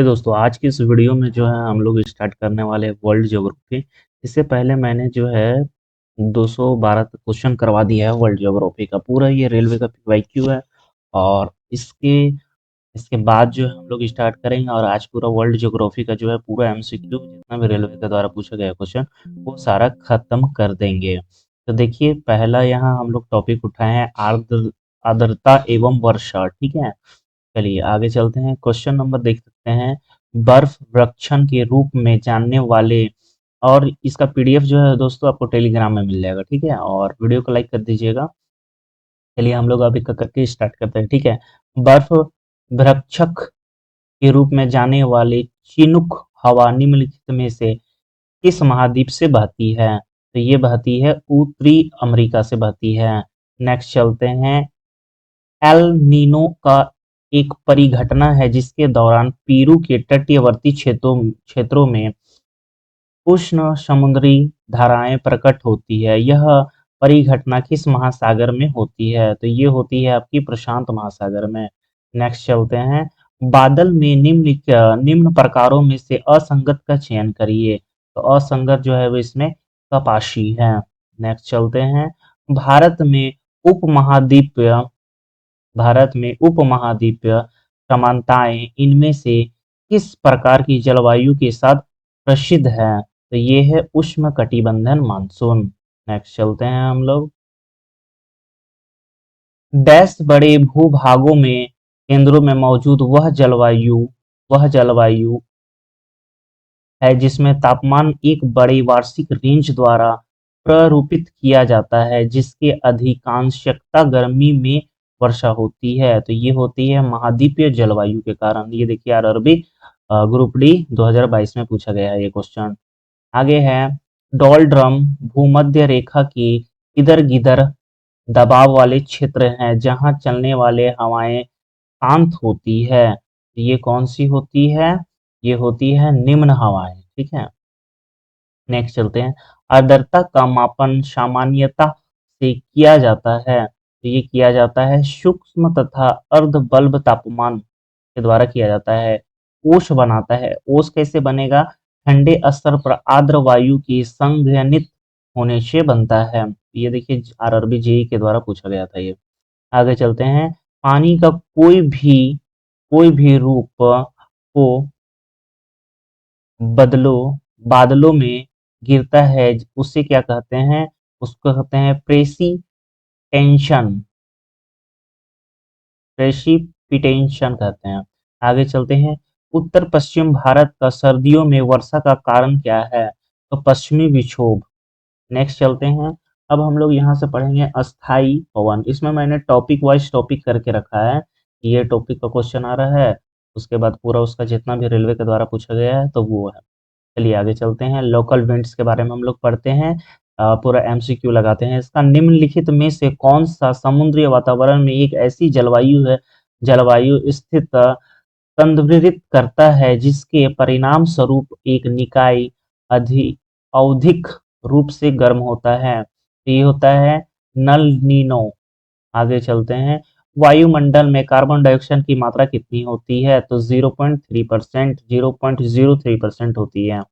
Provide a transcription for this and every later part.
दोस्तों, आज की इस वीडियो में जो है हम लोग स्टार्ट करने वाले हैं वर्ल्ड ज्योग्राफी। इससे पहले मैंने जो है 212 तक क्वेश्चन करवा दिया है वर्ल्ड ज्योग्राफी का। पूरा ये रेलवे का पीवाईक्यू है। और इसके इसके बाद जो है हम लोग स्टार्ट करेंगे, और आज पूरा वर्ल्ड ज्योग्राफी का जो है पूरा एमसीक्यू जितना भी रेलवे के द्वारा पूछा गया क्वेश्चन वो सारा खत्म कर देंगे। तो देखिए, पहला यहाँ हम लोग टॉपिक उठाए हैं आर्द्रता एवं वर्षा। ठीक है, चलिए आगे चलते हैं। क्वेश्चन नंबर देख सकते हैं, बर्फ वृक्षण के रूप में जानने वाले। और इसका पीडीएफ जो है दोस्तों आपको टेलीग्राम में मिल जाएगा। ठीक है, और वीडियो को लाइक कर दीजिएगा। चलिए हम लोग अभी करके स्टार्ट करते हैं। ठीक है, बर्फ वृक्षक के रूप में जाने वाले चिनुक हवा निम्नलिखित में से किस महाद्वीप से बहती है? तो ये बहती है उत्तरी अमेरिका से बहती है। नेक्स्ट चलते हैं। एल नीनो का एक परिघटना है जिसके दौरान पेरू के तटवर्ती क्षेत्रों में उष्ण समुद्री धाराएं प्रकट होती है। यह परिघटना किस महासागर में होती है? तो ये होती है आपकी प्रशांत महासागर में। नेक्स्ट चलते हैं। बादल में निम्न प्रकारों में से असंगत का चयन करिए। तो असंगत जो है वो इसमें कपाशी है। नेक्स्ट चलते हैं। भारत में उपमहाद्वीपीय भारत में उपमहाद्वीपीय समानताएं इनमें से किस प्रकार की जलवायु के साथ प्रसिद्ध है? तो ये है उष्णकटिबंधीय मानसून। नेक्स्ट चलते हैं हम लोग। डैश बड़े भूभागों में केंद्रों में मौजूद वह जलवायु है जिसमें तापमान एक बड़े वार्षिक रेंज द्वारा प्ररूपित किया जाता है, जिसके अधिकांशतः गर्मी में वर्षा होती है। तो ये होती है महाद्वीपीय जलवायु के कारण। ये देखिए आरआरबी ग्रुप डी 2022 में पूछा गया है ये क्वेश्चन। आगे है, डोलड्रम भूमध्य रेखा के इधर गिधर दबाव वाले क्षेत्र हैं जहां चलने वाले हवाएं शांत होती है। तो ये कौन सी होती है? ये होती है निम्न हवाएं। ठीक है, नेक्स्ट चलते हैं। आर्द्रता का मापन सामान्यतः से किया जाता है। तो ये किया जाता है सूक्ष्म तथा अर्ध बल्ब तापमान के द्वारा किया जाता है। ओस बनाता है। ओस कैसे बनेगा? ठंडे स्तर पर आर्द्र वायु की संघनित होने से बनता है। ये देखिए आरआरबी जेई के द्वारा पूछा गया था ये। आगे चलते हैं। पानी का कोई भी रूप को बादलों में गिरता है उसे क्या कहते हैं? उसको कहते हैं प्रेसिपिटेशन कहते हैं। आगे चलते हैं। उत्तर पश्चिम भारत का सर्दियों में वर्षा का कारण क्या है? तो पश्चिमी विक्षोभ। नेक्स्ट चलते हैं। अब हम लोग यहाँ से पढ़ेंगे अस्थाई पवन। इसमें मैंने टॉपिक वाइज टॉपिक करके रखा है। ये टॉपिक का क्वेश्चन आ रहा है, उसके बाद पूरा उसका जितना भी रेलवे के द्वारा पूछा गया है तो वो है। चलिए आगे चलते हैं। लोकल विंड्स के बारे में हम लोग पढ़ते हैं। पूरा एमसीक्यू लगाते हैं इसका। निम्नलिखित में से कौन सा समुद्री वातावरण में एक ऐसी जलवायु स्थित संदर्भित करता है जिसके परिणाम स्वरूप एक निकाय औधिक रूप से गर्म होता है? तो ये होता है नल नीनो। आगे चलते हैं। वायुमंडल में कार्बन डाइऑक्साइड की मात्रा कितनी होती है? तो 0.3%, 0.03% होती है।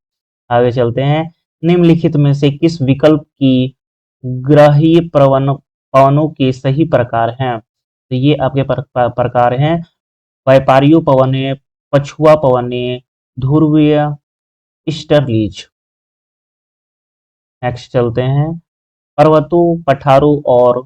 आगे चलते हैं। निम्नलिखित में से किस विकल्प की ग्राहीय पवनों के सही प्रकार हैं? तो ये आपके प्रकार हैं। व्यापारियों पवने, पछुआ पवने, ध्रुवीय, ईस्टर्लीज। नेक्स्ट चलते हैं। पर्वतों, पठारों और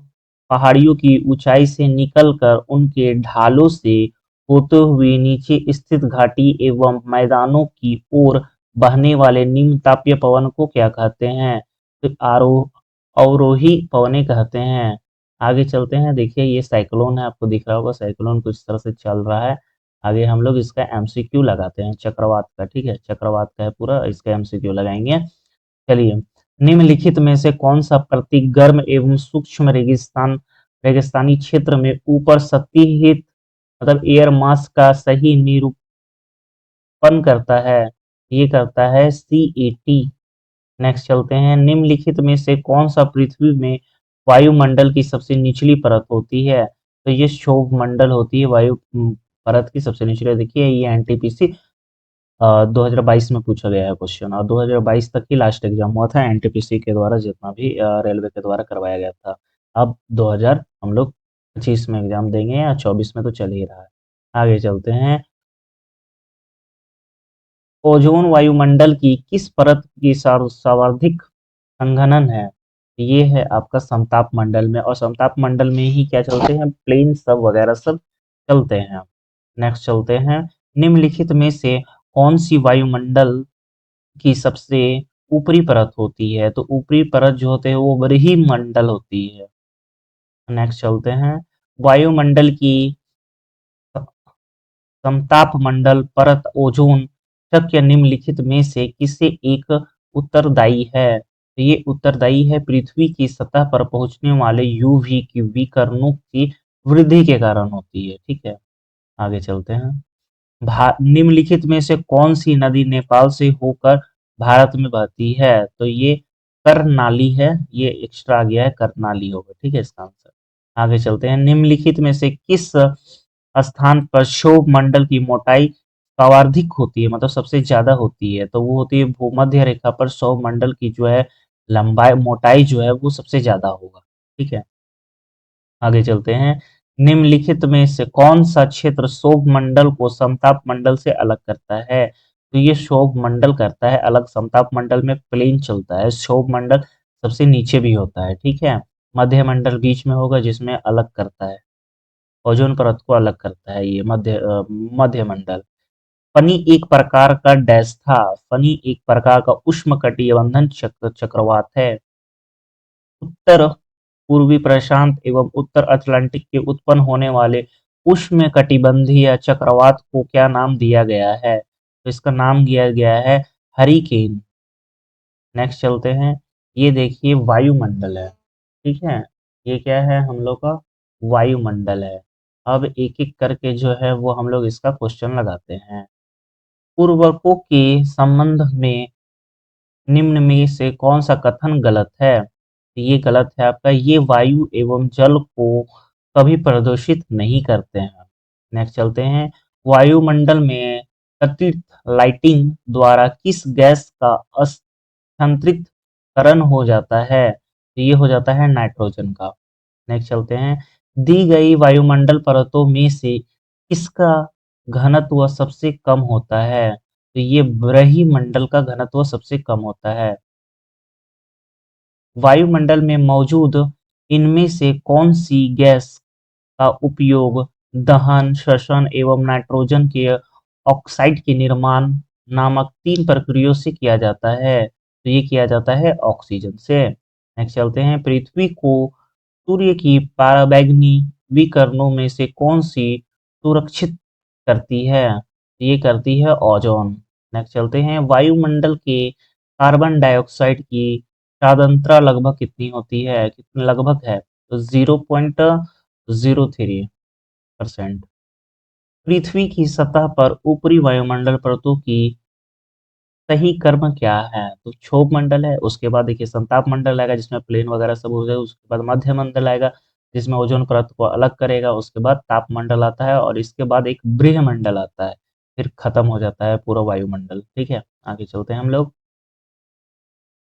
पहाड़ियों की ऊंचाई से निकलकर उनके ढालों से होते हुए नीचे स्थित घाटी एवं मैदानों की ओर बहने वाले निम्न तापीय पवन को क्या कहते हैं? तो अवरोही पवने कहते हैं। आगे चलते हैं। देखिए ये साइक्लोन है, आपको दिख रहा होगा साइक्लोन कुछ तरह से चल रहा है। आगे हम लोग इसका एमसीक्यू लगाते हैं चक्रवात का। ठीक है, चक्रवात का है पूरा, इसका एमसीक्यू लगाएंगे। चलिए, निम्नलिखित में से कौन सा प्रतीक गर्म एवं सूक्ष्म रेगिस्तानी क्षेत्र में ऊपर सतही मतलब एयर मास का सही निरूपण करता है? ये करता है CAT। नेक्स्ट चलते हैं। निम्नलिखित में से कौन सा पृथ्वी में वायुमंडल की सबसे निचली परत होती है? तो ये क्षोभ मंडल होती है वायु परत की सबसे निचली। देखिए ये एनटीपीसी 2022 में पूछा गया है क्वेश्चन, और 2022 तक ही लास्ट एग्जाम हुआ था एनटीपीसी के द्वारा, जितना भी रेलवे के द्वारा करवाया गया था। अब 2000 हम लोग 25 में एग्जाम देंगे, या 24 में तो चल ही रहा है। आगे चलते हैं। ओजोन वायुमंडल की किस परत की सर्वाधिक संघनन है? ये है आपका समताप मंडल में, और समताप मंडल में ही क्या चलते हैं, प्लेन सब वगैरह सब चलते हैं। नेक्स्ट चलते हैं। निम्नलिखित में से कौन सी वायुमंडल की सबसे ऊपरी परत होती है? तो ऊपरी परत जो होते हैं वो बृहिमंडल होती है। नेक्स्ट चलते हैं। वायुमंडल की समताप मंडल परत ओजोन शक्य निम्नलिखित में से किसे एक उत्तरदायी है? तो ये उत्तरदायी है पृथ्वी की सतह पर पहुंचने वाले यूवी की विकिरणों की वृद्धि के कारण होती है। ठीक है, आगे चलते हैं। निम्नलिखित में से कौन सी नदी नेपाल से होकर भारत में बहती है? तो ये कर्नाली है, ये एक्स्ट्रा आ गया है, कर्नाली होगा। ठीक है इसका आंसर। आगे चलते हैं। निम्नलिखित में से किस स्थान पर क्षोभ मंडल की मोटाई सर्वाधिक होती है, मतलब सबसे ज्यादा होती है? तो वो होती है भूमध्य रेखा पर क्षोभ मंडल की जो है लंबाई, मोटाई जो है वो सबसे ज्यादा होगा। ठीक है, आगे चलते हैं। निम्नलिखित में से कौन सा क्षेत्र क्षोभ मंडल को समताप मंडल से अलग करता है? तो ये क्षोभ मंडल करता है अलग, समताप मंडल में प्लेन चलता है, क्षोभ मंडल सबसे नीचे भी होता है। ठीक है, मध्य मंडल बीच में होगा जिसमें अलग करता है, ओजोन परत को अलग करता है ये मध्य मंडल। फनी एक प्रकार का डैश था, फनी एक प्रकार का उष्णकटिबंधन चक्रवात है। उत्तर पूर्वी प्रशांत एवं उत्तर अटलांटिक के उत्पन्न होने वाले उष्णकटिबंधीय चक्रवात को क्या नाम दिया गया है? तो इसका नाम दिया गया है हरिकेन। नेक्स्ट चलते हैं। ये देखिए वायुमंडल है। ठीक है, ये क्या है हम लोग का, वायुमंडल है। अब एक एक करके जो है वो हम लोग इसका क्वेश्चन लगाते हैं। उर्वरकों के संबंध में निम्न में से कौन सा कथन गलत है? तो ये गलत है आपका, ये वायु एवं जल को कभी प्रदूषित नहीं करते हैं। नेक्स्ट चलते हैं। वायुमंडल में अतिरिक्त लाइटिंग द्वारा किस गैस का स्थानांतरितकरण हो जाता है? तो ये हो जाता है नाइट्रोजन का। नेक्स्ट चलते हैं। दी गई वायुमंडल परतों में से किसका घनत्व सबसे कम होता है? तो ये ब्रह्मंडल का घनत्व सबसे कम होता है। वायुमंडल में मौजूद इनमें से कौन सी गैस का उपयोग दहन, श्वसन एवं नाइट्रोजन के ऑक्साइड के निर्माण नामक 3 प्रक्रियाओं से किया जाता है? तो ये किया जाता है ऑक्सीजन से। नेक्स्ट चलते हैं। पृथ्वी को सूर्य की पराबैंगनी विकिरणों में से कौन सी सुरक्षित करती है? तो ये करती है ओजोन। नेक्स्ट चलते हैं। वायुमंडल के कार्बन डाइऑक्साइड की सांद्रता लगभग कितनी होती है, कितनी लगभग है? तो 0.03%। पृथ्वी की सतह पर ऊपरी वायुमंडल परतों की सही कर्म क्या है? तो क्षोभ मंडल है, उसके बाद देखिए संताप मंडल आएगा जिसमें प्लेन वगैरह सब हो जाए, उसके बाद मध्य मंडल आएगा जिसमें ओजोन परत को अलग करेगा, उसके बाद ताप मंडल आता है, और इसके बाद एक बृह मंडल आता है, फिर खत्म हो जाता है पूरा वायुमंडल। ठीक है, आगे चलते हैं हम लोग।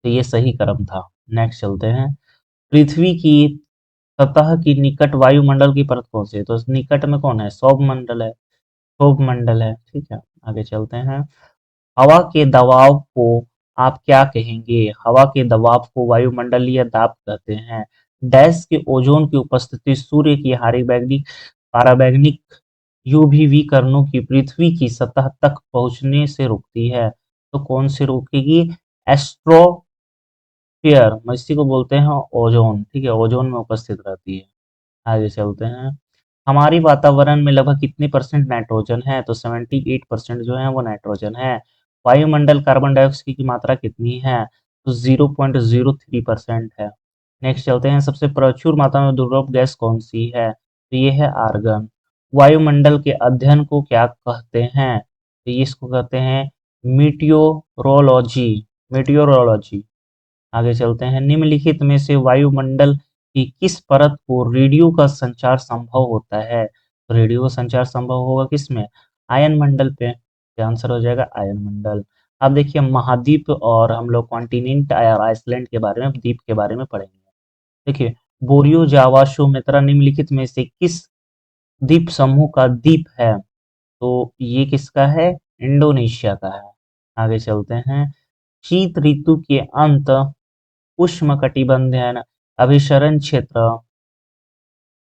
तो ये सही क्रम था। नेक्स्ट चलते हैं। पृथ्वी की सतह की निकट वायुमंडल की परत कौन सी है? तो निकट में कौन है, सौर मंडल है, क्षोभ मंडल है। ठीक है, आगे चलते हैं। हवा के दबाव को आप क्या कहेंगे? हवा के दबाव को वायुमंडलीय दाब कहते हैं। डैश के ओजोन की उपस्थिति सूर्य की हानिकारक पराबैंगनी यूवीवी किरणों की पृथ्वी की सतह तक पहुंचने से रोकती है। तो कौन से रोकेगी? एस्ट्रोस्फीयर, इसी को बोलते हैं ओजोन। ठीक है, ओजोन में उपस्थित रहती है। आगे चलते हैं। हमारी वातावरण में लगभग कितने परसेंट नाइट्रोजन है? तो 78% जो है वो नाइट्रोजन है। वायुमंडल कार्बन डाइऑक्साइड की मात्रा कितनी है? तो 0.03% है। नेक्स्ट चलते हैं। सबसे प्रचुर मात्रा में दुर्लभ गैस कौन सी है? तो ये है आर्गन। वायुमंडल के अध्ययन को क्या कहते हैं? तो ये इसको कहते हैं मीटियोरोलॉजी, मीटियोरोलॉजी। आगे चलते हैं। निम्नलिखित में से वायुमंडल की किस परत को रेडियो का संचार संभव होता है? तो रेडियो का संचार संभव होगा किसमें? आयन मंडल पे, क्या आंसर हो जाएगा? आयनमंडल। अब देखिए महाद्वीप और हम लोग कॉन्टिनेंट और आइसलैंड के बारे में, द्वीप के बारे में पढ़ेंगे। देखिए बोरियो, जावा, सुमात्रा निम्नलिखित में से किस द्वीप समूह का द्वीप है? तो ये किसका है? इंडोनेशिया का है। आगे चलते हैं। शीत ऋतु के अंत उष्णकटिबंधीय अभिसरण क्षेत्र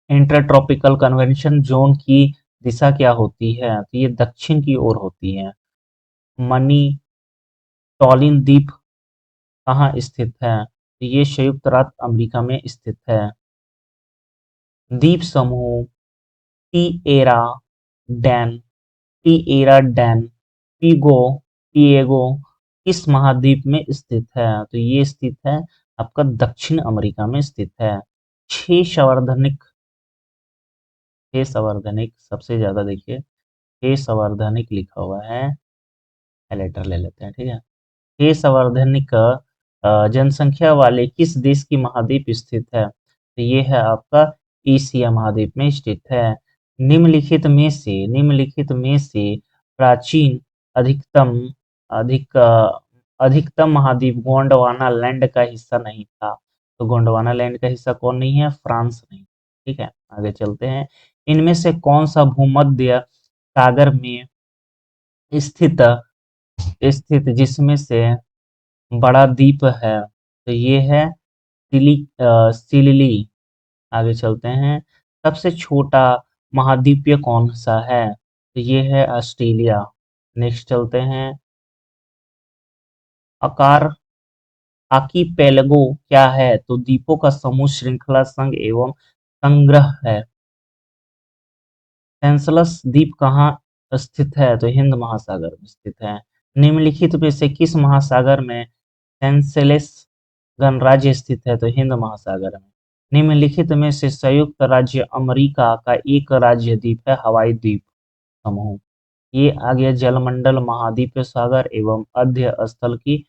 इंटरट्रॉपिकल कन्वेंशन जोन की दिशा क्या होती है? तो ये दक्षिण की ओर होती है। मनीटॉलिन द्वीप कहाँ स्थित है? तो ये संयुक्त राज्य अमेरिका में स्थित है। द्वीप समूह टीएरा डैन, टीएरा डैन, पीगो, पिएगो किस महाद्वीप में स्थित है? तो ये स्थित है आपका दक्षिण अमेरिका में स्थित है। छह संवर्धनिक, छह संवर्धनिक सबसे ज्यादा देखिए, छह संवर्धनिक लिखा हुआ है। लेटर ले लेते हैं, ठीक है। छह संवर्धनिक जनसंख्या वाले किस देश की महाद्वीप स्थित है? तो ये है आपका एशिया महाद्वीप में स्थित है। निम्नलिखित में से प्राचीन अधिकतम अधिकतम महाद्वीप गोंडवाना लैंड का हिस्सा नहीं था। तो गोंडवाना लैंड का हिस्सा कौन नहीं है? फ्रांस नहीं। ठीक है, आगे चलते हैं। इनमें से कौन सा भूमध्य सागर में स्थित स्थित जिसमें से बड़ा द्वीप है? तो ये है सिलिली। आगे चलते हैं। सबसे छोटा महाद्वीप कौन सा है? तो ये है ऑस्ट्रेलिया। नेक्स्ट चलते हैं। आकार आर्कीपेलगो क्या है? तो द्वीपों का समूह, श्रृंखला, संघ एवं संग्रह है। सेशेल्स द्वीप कहाँ स्थित है? तो हिंद महासागर में स्थित है। निम्नलिखित में से किस महासागर में सेशेल्स गणराज्य स्थित है? तो हिंद महासागर में। निम्नलिखित में से संयुक्त राज्य अमेरिका का एक राज्य द्वीप है हवाई द्वीप समूह। ये आ गया जलमंडल, महाद्वीप सागर एवं अध्य स्थल की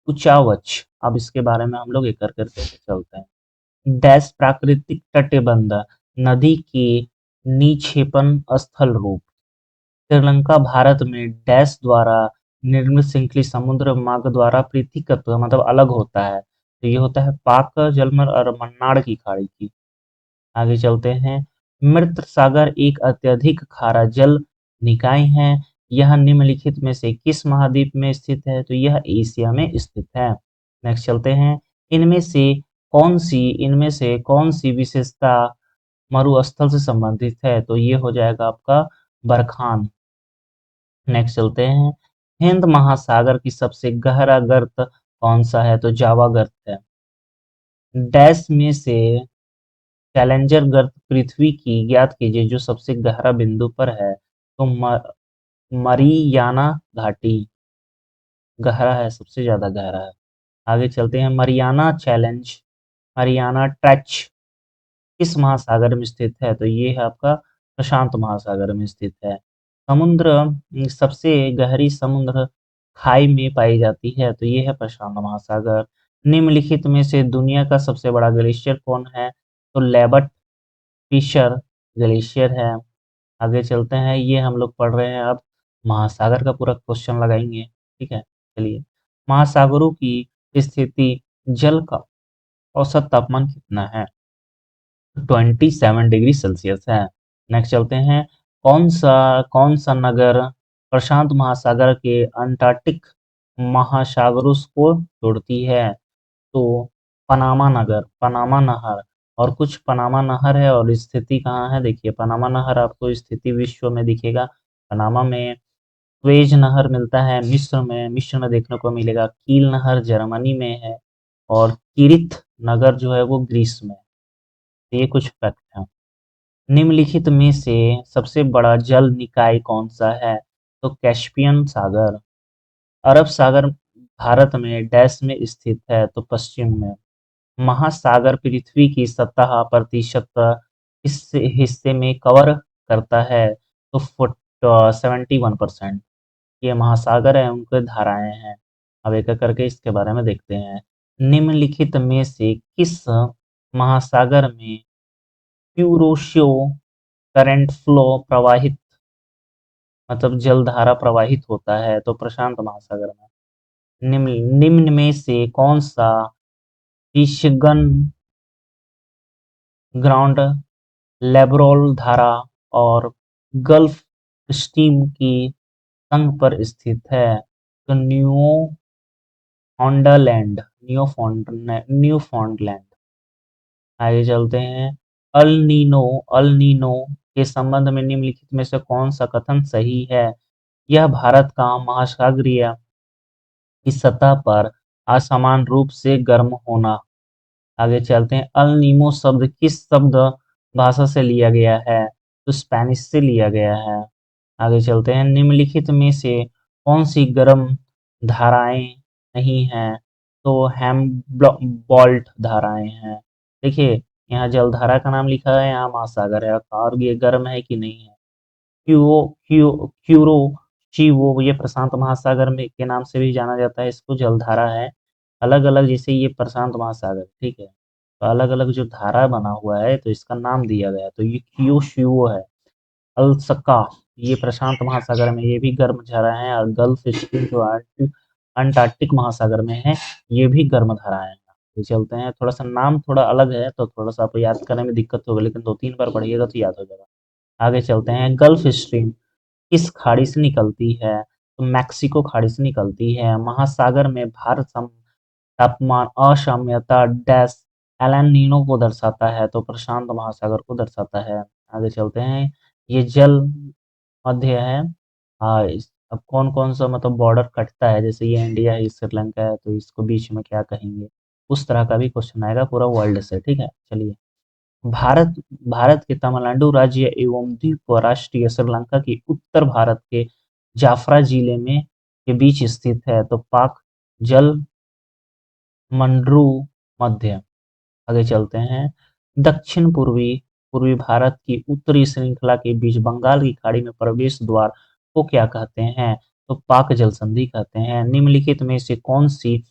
उचावच। अब इसके बारे में हम लोग एक करके चलते हैं। डैश प्राकृतिक तटबंध नदी के निक्षेपण स्थल रूप श्रीलंका भारत में डैश द्वारा निर्मित श्रृंखली समुद्र मार्ग द्वारा पृथक मतलब अलग होता है। तो ये होता है पाक, जलमर और मन्नार की खाड़ी की। आगे चलते हैं। मृत सागर एक अत्यधिक खारा जल निकाय है। यह निम्नलिखित में से किस महाद्वीप में स्थित है? तो यह एशिया में स्थित है। नेक्स्ट चलते हैं। इनमें से कौन सी विशेषता मरुस्थल से संबंधित है? तो ये हो जाएगा आपका बरखान। नेक्स्ट चलते हैं। हिंद महासागर की सबसे गहरा गर्त कौन सा है? तो जावा गर्त है। डैश में से चैलेंजर गर्त पृथ्वी की ज्ञात कीजिए जो सबसे गहरा बिंदु पर है। तो मरियाना घाटी गहरा है, सबसे ज्यादा गहरा है। आगे चलते हैं। मरियाना ट्रैच किस महासागर में स्थित है? तो ये है आपका प्रशांत महासागर में स्थित है। सबसे गहरी समुद्र खाई में पाई जाती है। तो ये है प्रशांत महासागर। निम्नलिखित में से दुनिया का सबसे बड़ा ग्लेशियर कौन है? तो लेबर्ट फिशर ग्लेशियर है। आगे चलते हैं। ये हम लोग पढ़ रहे हैं अब महासागर का पूरा क्वेश्चन लगाएंगे। ठीक है, चलिए। महासागरों की स्थिति, जल का औसत तापमान कितना है? 27 डिग्री सेल्सियस है। नेक्स्ट चलते हैं। कौन सा नगर प्रशांत महासागर के अंटार्कटिक महासागरों को जोड़ती है? तो पनामा नगर, पनामा नहर। और कुछ पनामा नहर है और स्थिति कहाँ है? देखिए पनामा नहर आपको स्थिति विश्व में दिखेगा। पनामा में स्वेज नहर मिलता है मिस्र में देखने को मिलेगा। कील नहर जर्मनी में है और किरित नगर जो है वो ग्रीस में। तो ये कुछ फैक्ट है। निम्नलिखित में से सबसे बड़ा जल निकाय कौन सा है? तो कैस्पियन सागर। अरब सागर भारत में डैश में स्थित है? तो पश्चिम में। महासागर पृथ्वी की सतह प्रतिशत हिस्से में कवर करता है? तो 71%। ये महासागर है, उनके धाराएं हैं। अब एक एक करके इसके बारे में देखते हैं। निम्नलिखित में से किस महासागर में क्यूरोशियो करंट फ्लो प्रवाहित मतलब जलधारा प्रवाहित होता है तो प्रशांत महासागर में। निम्न निम्न में से कौन सा ऋषिगन ग्राउंड लेबरोल धारा और गल्फ स्ट्रीम की संग पर स्थित है? तो न्यूफाउंडलैंड। आगे चलते हैं। अल नीनो अल नीनो के संबंध में निम्नलिखित में से कौन सा कथन सही है? यह भारत का महासागरीय की सतह पर असमान रूप से गर्म होना। आगे चलते हैं। अल नीमो शब्द किस शब्द भाषा से लिया गया है? तो स्पेनिश से लिया गया है। आगे चलते हैं। निम्नलिखित में से कौन सी गर्म धाराएं नहीं हैं? तो बोल्ट धाराएं हैं। देखिए, यहाँ जलधारा का नाम लिखा है, यहाँ महासागर है, और ये गर्म है कि नहीं है? क्यूओ क्यू क्यूरोशिवो ये प्रशांत महासागर में के नाम से भी जाना जाता है, इसको जलधारा है। अलग अलग, जैसे ये प्रशांत महासागर, ठीक है, तो अलग अलग जो धारा बना हुआ है तो इसका नाम दिया गया, तो ये क्यूशिवो है। अल्सका ये प्रशांत महासागर में, ये भी गर्म धारा है। और गल्फ स्ट्रीम जो अंटार्कटिक महासागर में है, ये भी गर्म धारा है। तो चलते हैं, थोड़ा सा नाम थोड़ा अलग है तो थोड़ा सा आपको याद करने में दिक्कत होगी, लेकिन 2-3 बार पढ़िएगा तो याद हो जाएगा। आगे चलते हैं। गल्फ स्ट्रीम किस खाड़ी से निकलती है? तो मैक्सिको खाड़ी से निकलती है। महासागर में भारत तापमान असाम्यता डैश एल नीनो को दर्शाता है, तो प्रशांत महासागर को दर्शाता है। आगे चलते हैं। ये जल मध्य है। अब कौन कौन सा मतलब बॉर्डर कटता है, जैसे ये इंडिया है, ये श्रीलंका है, तो इसको बीच में क्या कहेंगे? उस तरह का भी क्वेश्चन आएगा पूरा वर्ल्ड से, ठीक है। चलिए, भारत भारत के तमिलनाडु राज्य एवं द्वीप राष्ट्रीय श्रीलंका के उत्तर भारत के जाफरा जिले में के बीच स्थित है, तो पाक जल मंडरू मध्य। आगे चलते हैं। दक्षिण पूर्वी पूर्वी भारत की उत्तरी श्रृंखला के बीच बंगाल की खाड़ी में प्रवेश द्वार को क्या कहते हैं? तो पाक जल संधि कहते हैं। निम्नलिखित में से कौन सी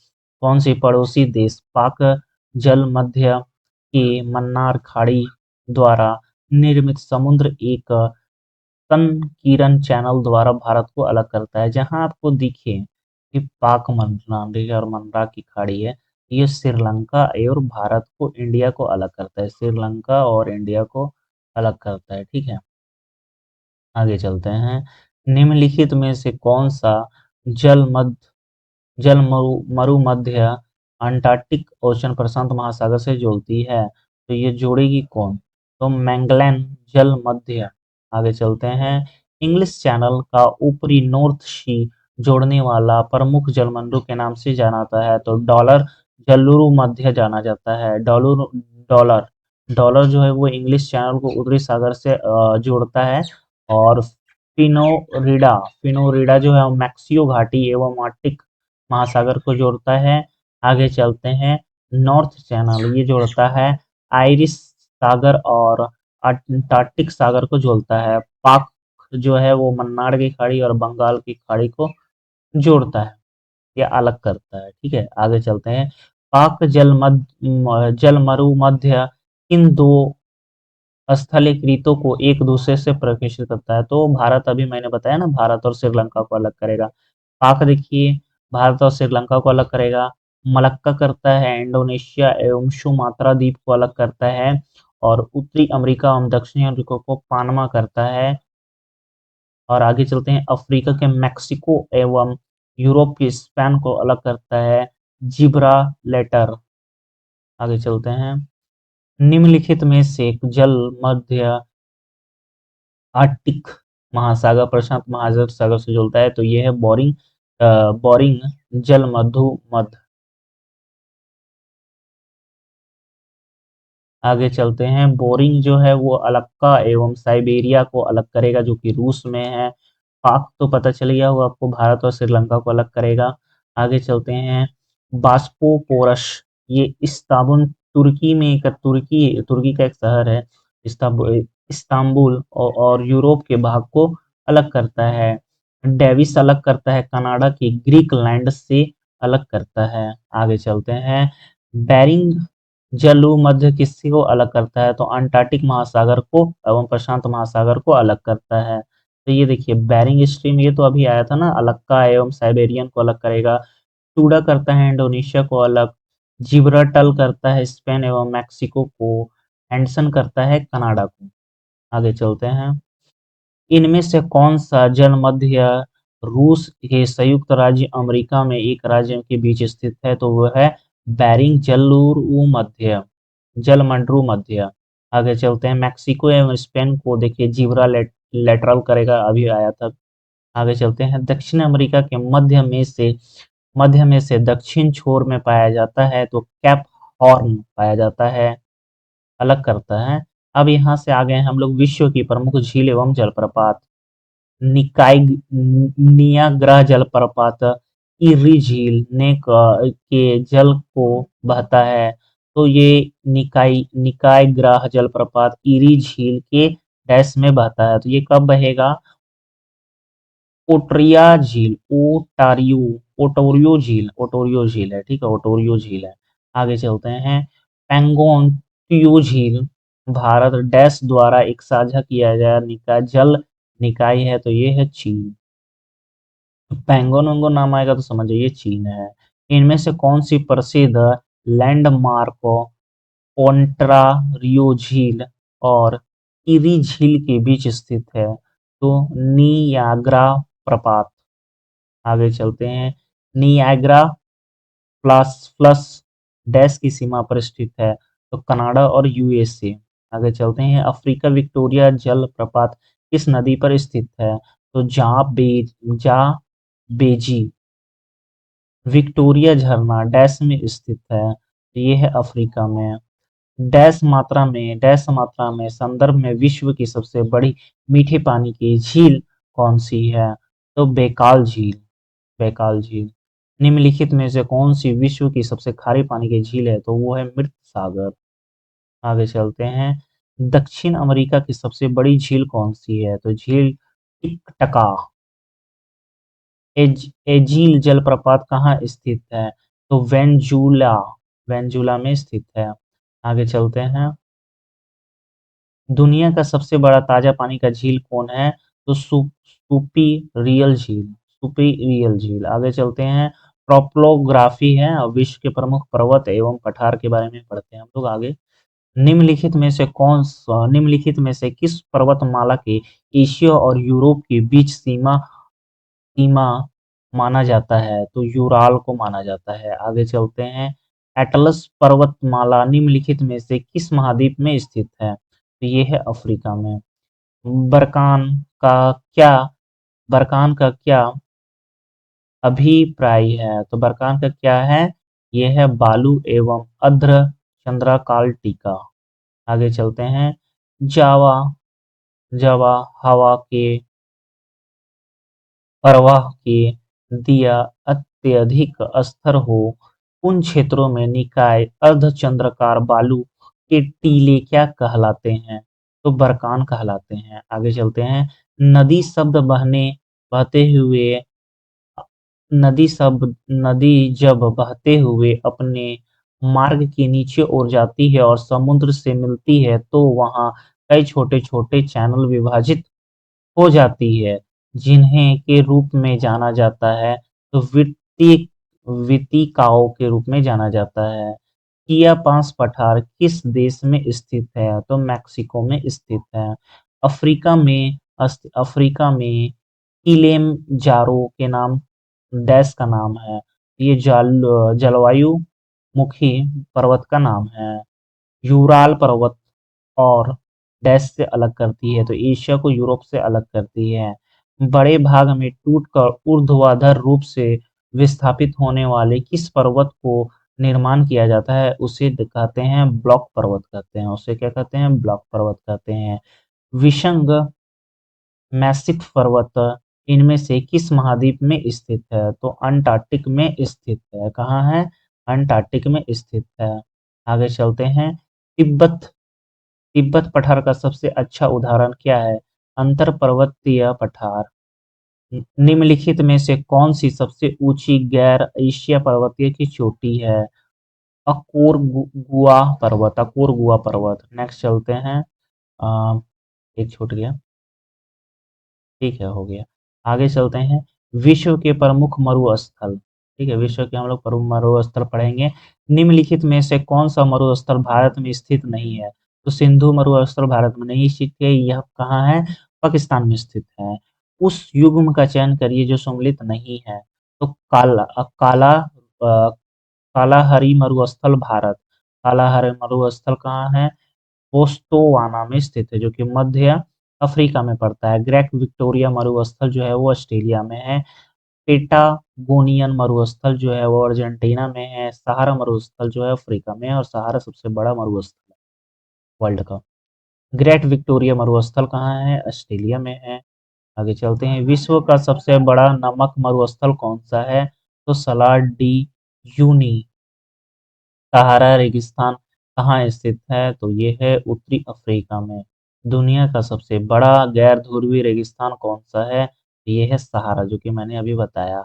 पड़ोसी देश पाक जल मध्य के मन्नार खाड़ी द्वारा निर्मित समुद्र एक संकीर्ण चैनल द्वारा भारत को अलग करता है? जहां आपको दिखे कि पाक मंडलांडी और मन्नार की खाड़ी है, ये श्रीलंका और भारत को, इंडिया को अलग करता है, श्रीलंका और इंडिया को अलग करता है, ठीक है। आगे चलते हैं। निम्नलिखित में से कौन सा जल मध्य जल मरुमध्य अंटार्कटिक ओशन प्रशांत महासागर से जोड़ती है? तो ये जोड़ेगी कौन? तो मैंगलेन जल मध्य। आगे चलते हैं। इंग्लिश चैनल का ऊपरी नॉर्थ सी जोड़ने वाला प्रमुख जलमंडल के नाम से जाना जाता है, तो डॉलर जलुरु मध्य जाना जाता है। डॉलर डॉलर जो है वो इंग्लिश चैनल को उत्तरी सागर से जोड़ता है। और फिनोरिडा जो है मैक्सियो घाटी एवं आर्कटिक महासागर को जोड़ता है। आगे चलते हैं। नॉर्थ चैनल ये जोड़ता है आयरिश सागर और अंटार्कटिक सागर को जोड़ता है। पाक जो है वो मन्नार की खाड़ी और बंगाल की खाड़ी को जोड़ता है या अलग करता है, ठीक है। आगे चलते हैं। पाक जल मरु मध्य इन दो स्थलीकृतों को एक दूसरे से प्रकाशित करता है, तो भारत, अभी मैंने बताया ना, भारत और श्रीलंका को अलग करेगा। पाक देखिए, भारत और श्रीलंका को अलग करेगा। मलक्का करता है इंडोनेशिया एवं सुमात्रा द्वीप को अलग करता है। और उत्तरी अमेरिका एवं दक्षिणी अमेरिका को पानमा करता है। और आगे चलते हैं। अफ्रीका के मैक्सिको एवं यूरोप के स्पेन को अलग करता है जिब्राल्टर। आगे चलते हैं। निम्नलिखित में से जल मध्य आर्कटिक महासागर प्रशांत महासागर से जुड़ता है, तो ये है बोरिंग जल मध्य। आगे चलते हैं। बोरिंग जो है वो अलास्का एवं साइबेरिया को अलग करेगा, जो कि रूस में है। पाक तो पता चल गया वो आपको, भारत और श्रीलंका को अलग करेगा। आगे चलते हैं। बास्पोपोरस ये इस्तांबुल तुर्की में तुर्की का एक शहर है, इस्तांबुल और यूरोप के भाग को अलग करता है। डेविस अलग करता है कनाडा के ग्रीक लैंड से अलग करता है। आगे चलते हैं। बेरिंग जलु मध्य किसी को अलग करता है? तो अंटार्कटिक महासागर को एवं प्रशांत महासागर को अलग करता है। तो ये देखिए बेरिंग स्ट्रीम ये तो अभी आया था ना, अलक्का एवं साइबेरियन को अलग करेगा। टूडा करता है इंडोनेशिया को अलग। जिब्राल्टर करता है स्पेन एवं मैक्सिको को। एंडसन करता है कनाडा को। आगे चलते हैं। इनमें से कौन सा जल मध्य रूस के संयुक्त राज्य अमेरिका में एक राज्य के बीच स्थित है? तो वह है बेरिंग मध्य, जलमंडरू मध्य। आगे चलते हैं। मैक्सिको एवं स्पेन को देखिए जिब्रा लेटरल करेगा, अभी आया था। आगे चलते हैं। दक्षिण अमेरिका के मध्य में से दक्षिण छोर में पाया जाता है तो कैप हॉर्न पाया जाता है, अलग करता है। अब यहाँ से आ गए हैं हम लोग विश्व की प्रमुख झील एवं जलप्रपात। नियाग्रा जलप्रपात इर्री झील ने के जल को बहता है। तो ये निकायग्रा जलप्रपात इरी झील के डैश में बहता है। तो ये कब बहेगा? ओट्रिया झील, ओटोरियो झील है, ठीक है, ओटोरियो झील है। आगे चलते हैं। पेंगोंग झील भारत डैश द्वारा एक साझा किया गया जल निकाय है, तो ये है चीन। पेंगोन वेंगोन नाम आएगा तो समझ जाइए चीन है। इनमें से कौन सी प्रसिद्ध लैंडमार्क ओंटारियो झील और इरी झील के बीच स्थित है? तो नियाग्रा प्रपात। आगे चलते हैं। नियाग्रा प्लस प्लस डैश की सीमा पर स्थित है, तो कनाडा और यूएसए। आगे चलते हैं। अफ्रीका विक्टोरिया जलप्रपात किस नदी पर स्थित है? तो जा बेजी। विक्टोरिया झरना डैश में स्थित है, तो ये है अफ्रीका में। डैश मात्रा में संदर्भ में विश्व की सबसे बड़ी मीठे पानी की झील कौन सी है? तो बेकाल झील। निम्नलिखित में से कौन सी विश्व की सबसे खारे पानी की झील है? तो वो है मृत सागर। आगे चलते हैं। दक्षिण अमेरिका की सबसे बड़ी झील कौन सी है? तो झील टिकटका। एजील जलप्रपात कहाँ स्थित है? तो वेंजुला में स्थित है। आगे चलते हैं। दुनिया का सबसे बड़ा ताजा पानी का झील कौन है? तो सुपी रियल झील। आगे चलते हैं। ट्रॉपोग्राफी है और विश्व के प्रमुख पर्वत एवं पठार के बारे में पढ़ते हैं हम लोग आगे। निम्नलिखित में से किस पर्वतमाला के एशिया और यूरोप के बीच सीमा सीमा माना जाता है? तो यूराल को माना जाता है। आगे चलते हैं। एटलस पर्वतमाला निम्नलिखित में से किस महाद्वीप में स्थित है? तो ये है अफ्रीका में। बरकान का क्या बरकान का क्या अभिप्राय है? तो बरकान का क्या है? ये है बालू एवं अर्ध चंद्राकार टीका। आगे चलते हैं। जावा जावा हवा के प्रवाह के दिया अत्यधिक अस्थिर हो उन क्षेत्रों में निकाय अर्धचंद्राकार बालू के टीले क्या कहलाते हैं? तो बरकान कहलाते हैं। आगे चलते हैं। नदी शब्द बहते हुए नदी जब बहते हुए अपने मार्ग के नीचे ओर जाती है और समुद्र से मिलती है तो वहां कई छोटे छोटे चैनल विभाजित हो जाती है, जिन्हें के रूप में जाना जाता है। तो वीथिकाओं के रूप में जाना जाता है। कियापास पठार किस देश में स्थित है? तो मैक्सिको में स्थित है। अफ्रीका में किलिमंजारो के नाम डैश का नाम है। ये जलवायु मुखी पर्वत का नाम है। यूराल पर्वत और डैश से अलग करती है, तो एशिया को यूरोप से अलग करती है। बड़े भाग में टूटकर ऊर्ध्वाधर रूप से विस्थापित होने वाले किस पर्वत को निर्माण किया जाता है? उसे कहते हैं ब्लॉक पर्वत कहते हैं। उसे क्या कहते हैं? ब्लॉक पर्वत कहते हैं। विशंग मैसिफ पर्वत इनमें से किस महाद्वीप में स्थित है? तो अंटार्कटिक में स्थित है। कहाँ है? अंटार्कटिक में स्थित है। आगे चलते हैं। तिब्बत तिब्बत पठार का सबसे अच्छा उदाहरण क्या है? अंतर पर्वतीय पठार। निम्नलिखित में से कौन सी सबसे ऊंची गैर एशिया पर्वतीय की चोटी है? अकोरगुआ पर्वत। नेक्स्ट चलते हैं। एक छूट गया। ठीक है, हो गया। आगे चलते हैं, विश्व के प्रमुख मरुस्थल। ठीक है, विश्व के हम लोग प्रमुख मरुस्थल पढ़ेंगे। निम्नलिखित में से कौन सा मरुस्थल भारत में स्थित नहीं है? तो सिंधु मरुस्थल भारत में नहीं स्थित है, यह कहाँ है? पाकिस्तान में स्थित है। उस युग्म का चयन करिए जो सम्मिलित नहीं है। तो कालाहरी मरुस्थल भारत। कालाहरी मरुस्थल कहाँ है? बोत्सवाना में स्थित है, जो कि मध्य अफ्रीका में पड़ता है। ग्रेट विक्टोरिया मरुस्थल जो है वो ऑस्ट्रेलिया में है। पेटागोनियन मरुस्थल जो है वो अर्जेंटीना में है। सहारा मरुस्थल जो है अफ्रीका में है, और सहारा सबसे बड़ा मरुस्थल है वर्ल्ड का। ग्रेट विक्टोरिया मरुस्थल कहाँ है? ऑस्ट्रेलिया में है। आगे चलते हैं, विश्व का सबसे बड़ा नमक मरुस्थल कौन सा है? तो सलार डी यूनी। सहारा रेगिस्तान कहाँ स्थित है? तो ये है उत्तरी अफ्रीका में। दुनिया का सबसे बड़ा गैर ध्रुवीय रेगिस्तान कौन सा है? ये है सहारा, जो कि मैंने अभी बताया।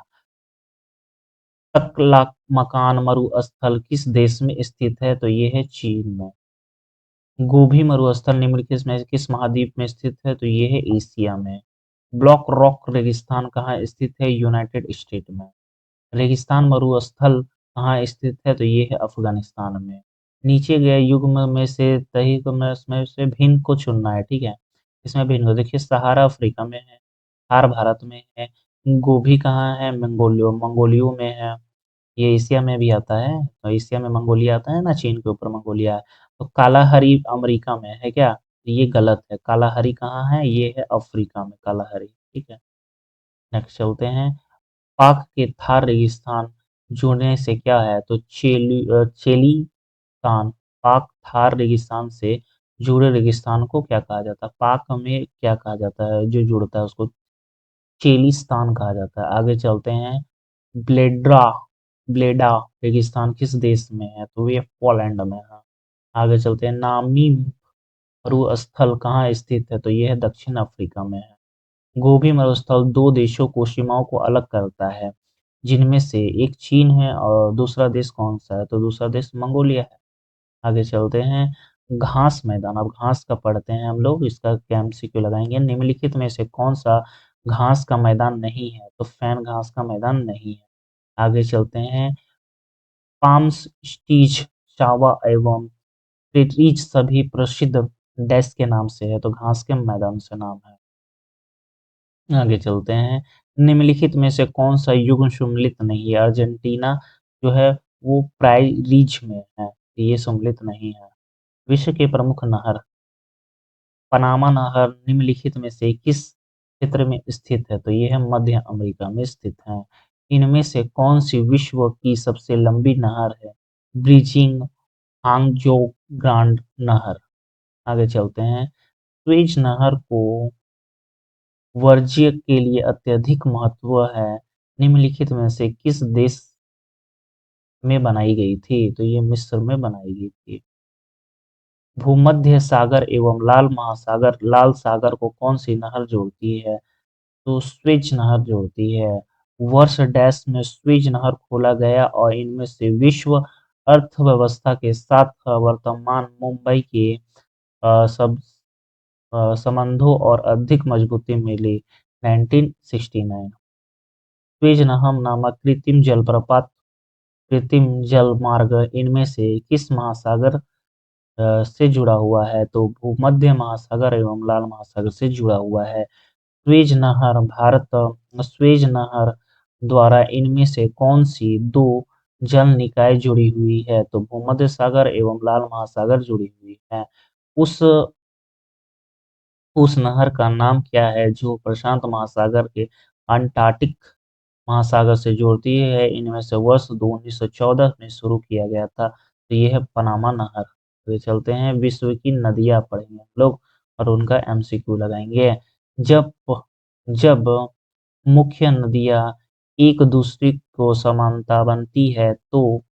तकलाकमकान मरुस्थल किस देश में स्थित है? तो ये है चीन में। गोभी मरुस्थल निम्नलिखित में से किस महाद्वीप में स्थित है? तो ये है एशिया में। ब्लैक रॉक रेगिस्तान कहाँ स्थित है? यूनाइटेड स्टेट में। रेगिस्तान मरुस्थल कहाँ स्थित है? तो ये है अफगानिस्तान में। नीचे गए युग्म में से तही को में इसमें से भिन्न को चुनना है, ठीक है? इसमें भिन्न को देखिए, सहारा अफ्रीका में है, थार भारत में है, गोभी कहाँ है? मंगोलियो में है। ये एशिया में भी आता है, तो एशिया में मंगोलिया आता है ना, चीन के ऊपर मंगोलिया है। तो कालाहरी अमेरिका में है क्या? ये गलत है। कालाहरी कहाँ है? ये है अफ्रीका में कालाहरी, ठीक है। नेक्स्ट चलते हैं, पाक के थार रेगिस्तान जुड़ने से क्या है? तो चेलिस्तान। पाक थार रेगिस्तान से जुड़े रेगिस्तान को क्या कहा जाता है? पाक में क्या कहा जाता है जो जुड़ता है उसको? चेलिस्तान कहा जाता है। आगे चलते हैं, ब्लेड्रा ब्लेडा रेगिस्तान किस देश में है? तो ये पोलैंड में है। आगे चलते हैं, नामी मरुस्थल कहाँ स्थित है? तो ये है दक्षिण अफ्रीका में है। गोबी मरुस्थल दो देशों को सीमाओं को अलग करता है, जिनमें से एक चीन है और दूसरा देश कौन सा है? तो दूसरा देश मंगोलिया है। आगे चलते हैं, घास मैदान। अब घास का पढ़ते हैं हम लोग, इसका क्या एमसीक्यू लगाएंगे। निम्नलिखित में से कौन सा घास का मैदान नहीं है? तो फैन घास का मैदान नहीं है। आगे चलते हैं, पाम्स स्टीज चावा एवं प्रीटरीज सभी प्रसिद्ध डैश के नाम से है, तो घास के मैदान से नाम है। आगे चलते हैं, निम्नलिखित में से कौन सा युग्म सम्मिलित नहीं है? अर्जेंटीना जो है वो प्रायरीज में है, ये सम्मिलित नहीं है। विश्व के प्रमुख नहर। पनामा नहर निम्नलिखित में से किस क्षेत्र में स्थित है? तो ये है मध्य अमेरिका में स्थित है। इनमें से कौन सी विश्व की सबसे लंबी नहर है? ब्रीजिंग हांगजो ग्रांड नहर। आगे चलते हैं, स्वेज नहर को वाणिज्य के लिए अत्यधिक महत्व है, निम्नलिखित में से किस देश में बनाई गई थी? तो ये मिस्र में बनाई गई थी। भूमध्य सागर एवं लाल सागर को कौन सी नहर जोड़ती है? तो स्वेज नहर जोड़ती है। वर्ष डैश में स्वेज नहर खोला गया और इनमें से विश्व अर्थव्यवस्था के साथ वर्तमान मुंबई के सब संबंधों और अधिक मजबूती मिली। 1969। स्वेज नहर नामक कृत्रिम जल मार्ग इनमें से किस महासागर से जुड़ा हुआ है? तो भूमध्य महासागर एवं लाल महासागर से जुड़ा हुआ है। स्वेज नहर द्वारा इनमें से कौन सी दो जल निकाय जुड़ी हुई है? तो भूमध्य सागर एवं लाल महासागर जुड़ी हुई है। उस उस नहर का नाम क्या है जो प्रशांत महासागर के अंटार्कटिक महासागर से जोड़ती है? इनमें से वर्ष 1914 में शुरू किया गया था, तो ये है पनामा नहर। तो ये चलते हैं, विश्व की नदियां पढ़ेंगे हम लोग और उनका एमसीक्यू लगाएंगे। जब जब मुख्य नदियां एक दूसरे को समानता बनती है तो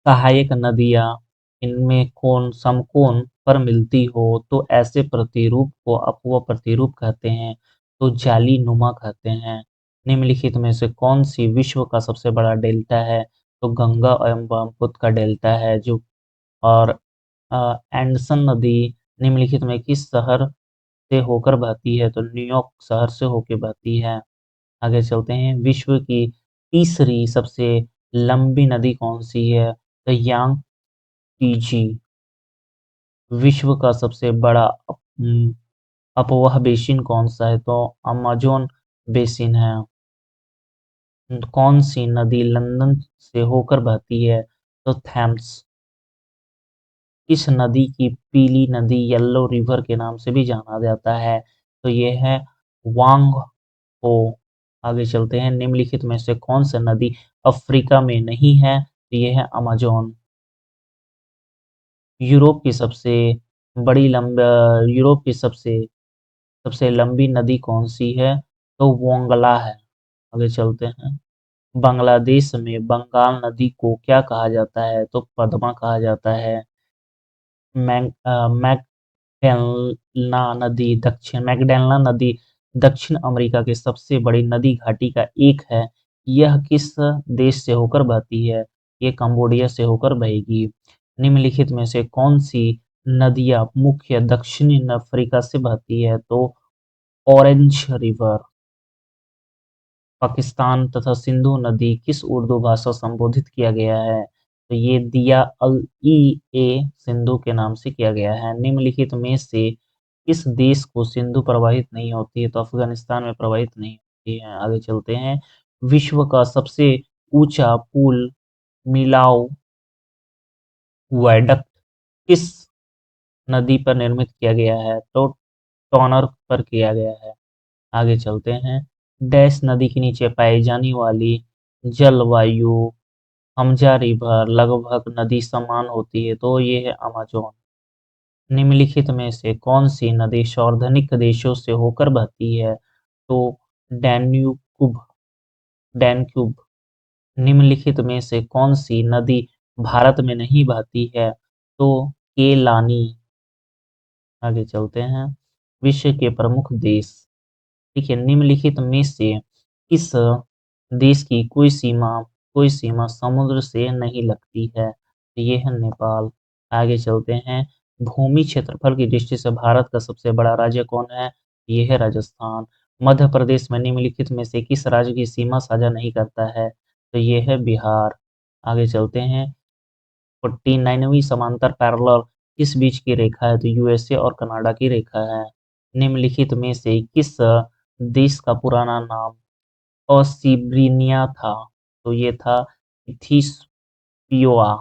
सहायक नदियां इनमें कोण समकोण पर मिलती हो तो ऐसे प्रतिरूप को अपवर्त प्रतिरूप कहते हैं, तो जाली नुमा कहते हैं। निम्नलिखित में से कौन सी विश्व का सबसे बड़ा डेल्टा है? तो गंगा एवं ब्रह्मपुत्र का डेल्टा है। जो और एंडसन नदी निम्नलिखित में किस शहर से होकर बहती है? तो न्यूयॉर्क शहर से होके बहती है। आगे चलते हैं, विश्व की तीसरी सबसे लंबी नदी कौन सी है? तो यांग विश्व का सबसे बड़ा अपवाह बेसिन कौन सा है? तो अमेज़न बेसिन है। कौन सी नदी लंदन से होकर बहती है? तो थेम्स। इस नदी की पीली नदी येलो रिवर के नाम से भी जाना जाता है। तो ये है वांग हो। आगे चलते हैं, निम्नलिखित में से कौन सी नदी अफ्रीका में नहीं है? तो ये है अमेज़न। यूरोप की सबसे यूरोप की सबसे सबसे लंबी नदी कौन सी है? तो वोंगला है। आगे चलते हैं, बांग्लादेश में बंगाल नदी को क्या कहा जाता है? तो पद्मा कहा जाता है। मैगडेलना नदी दक्षिण अमेरिका की सबसे बड़ी नदी घाटी का एक है। यह किस देश से होकर बहती है? ये कंबोडिया से होकर बहेगी। निम्नलिखित में से कौन सी नदियां मुख्य दक्षिणी अफ्रीका से बहती है? तो ऑरेंज रिवर। पाकिस्तान तथा सिंधु नदी किस उर्दू भाषा संबोधित किया गया है? तो ये दिया अल ई ए सिंधु के नाम से किया गया है। निम्नलिखित में से किस देश को सिंधु प्रवाहित नहीं होती है? तो अफगानिस्तान में प्रवाहित नहीं होती है। आगे चलते हैं, विश्व का सबसे ऊंचा पुल मिलाव वायडक्ट किस नदी पर निर्मित किया गया है? तो टॉनर पर किया गया है। आगे चलते हैं, डैश नदी के नीचे पाई जाने वाली जलवायु हमजा रिवर लगभग नदी समान होती है। तो ये है अमेज़न। निम्नलिखित में से कौन सी नदी सार्वजनिक देशों से होकर बहती है? तो डैन्यूब डैन्यूब। निम्नलिखित में से कौन सी नदी भारत में नहीं बहती है? तो केलानी। आगे चलते हैं, विश्व के प्रमुख देश। ठीक है, निम्नलिखित में से किस देश की कोई सीमा समुद्र से नहीं लगती है? तो ये है नेपाल। आगे चलते हैं, भूमि क्षेत्रफल की दृष्टि से भारत का सबसे बड़ा राज्य कौन है? ये है राजस्थान। मध्य प्रदेश में निम्नलिखित में से किस राज्य की सीमा साझा नहीं करता है? तो ये है बिहार। आगे चलते हैं, 49वीं समांतर पैरेलल किस बीच की रेखा है? तो यूएसए और कनाडा की रेखा है। निम्नलिखित में से किस देश का पुराना नाम ओसिब्रिनिया था? तो ये था इथियोपिया।